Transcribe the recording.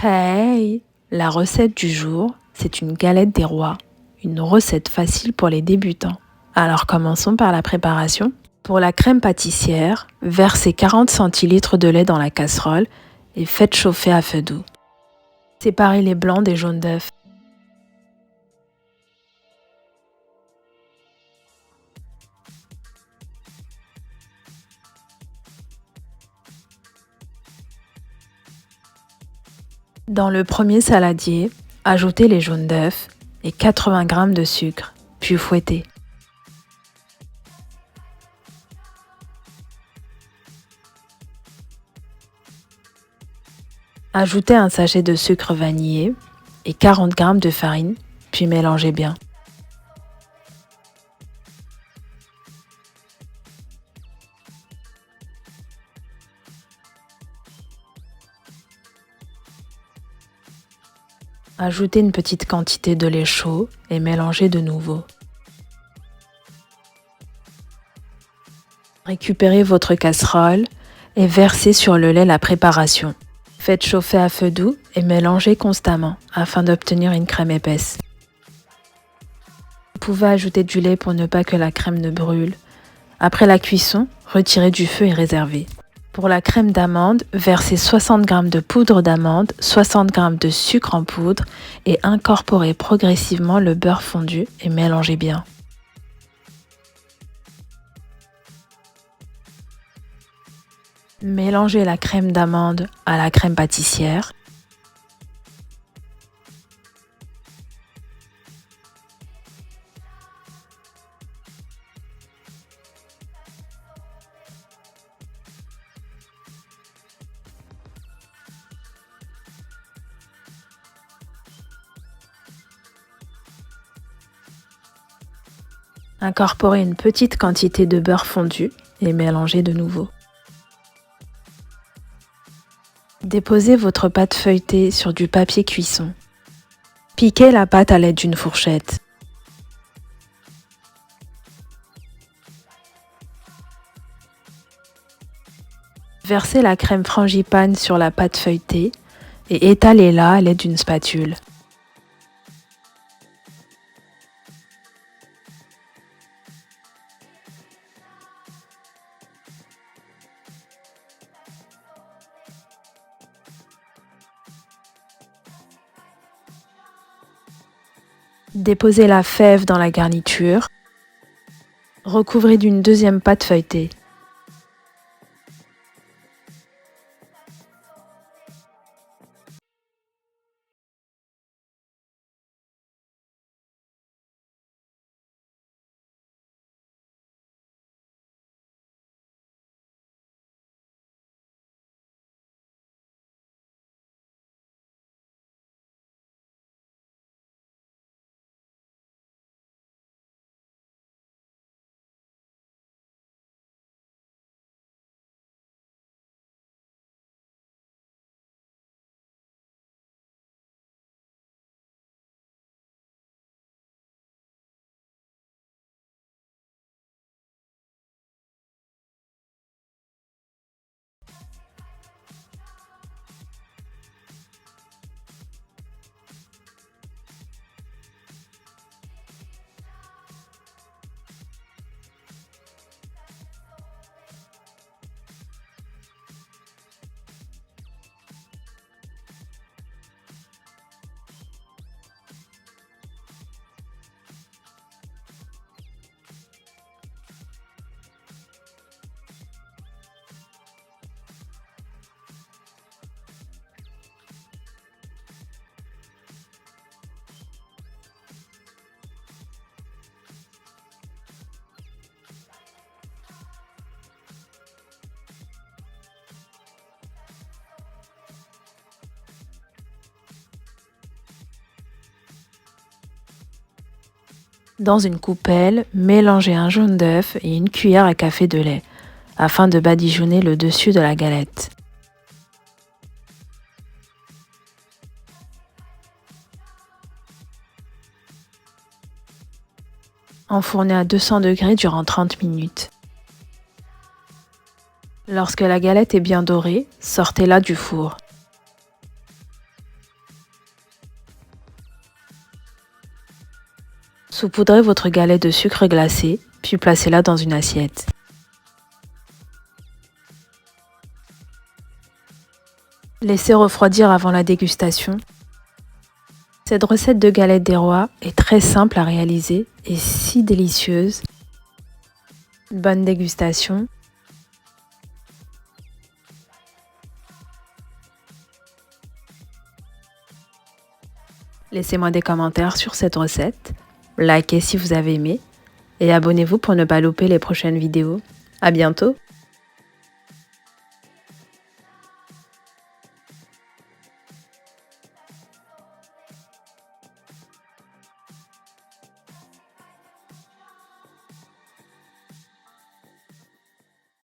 Hey! La recette du jour, c'est une galette des rois, une recette facile pour les débutants. Alors commençons par la préparation. Pour la crème pâtissière, versez 40 centilitres de lait dans la casserole et faites chauffer à feu doux. Séparez les blancs des jaunes d'œufs. Dans le premier saladier, ajoutez les jaunes d'œufs et 80 g de sucre, puis fouettez. Ajoutez un sachet de sucre vanillé et 40 g de farine, puis mélangez bien. Ajoutez une petite quantité de lait chaud et mélangez de nouveau. Récupérez votre casserole et versez sur le lait la préparation. Faites chauffer à feu doux et mélangez constamment afin d'obtenir une crème épaisse. Vous pouvez ajouter du lait pour ne pas que la crème ne brûle. Après la cuisson, retirez du feu et réservez. Pour la crème d'amande, versez 60 g de poudre d'amande, 60 g de sucre en poudre et incorporez progressivement le beurre fondu et mélangez bien. Mélangez la crème d'amande à la crème pâtissière. Incorporez une petite quantité de beurre fondu et mélangez de nouveau. Déposez votre pâte feuilletée sur du papier cuisson. Piquez la pâte à l'aide d'une fourchette. Versez la crème frangipane sur la pâte feuilletée et étalez-la à l'aide d'une spatule. Déposez la fève dans la garniture. Recouvrez d'une deuxième pâte feuilletée. Dans une coupelle, mélangez un jaune d'œuf et une cuillère à café de lait afin de badigeonner le dessus de la galette. Enfournez à 200 degrés durant 30 minutes. Lorsque la galette est bien dorée, sortez-la du four. Saupoudrez votre galette de sucre glacé, puis placez-la dans une assiette. Laissez refroidir avant la dégustation. Cette recette de galette des rois est très simple à réaliser et si délicieuse. Bonne dégustation. Laissez-moi des commentaires sur cette recette, likez si vous avez aimé et abonnez-vous pour ne pas louper les prochaines vidéos. À bientôt!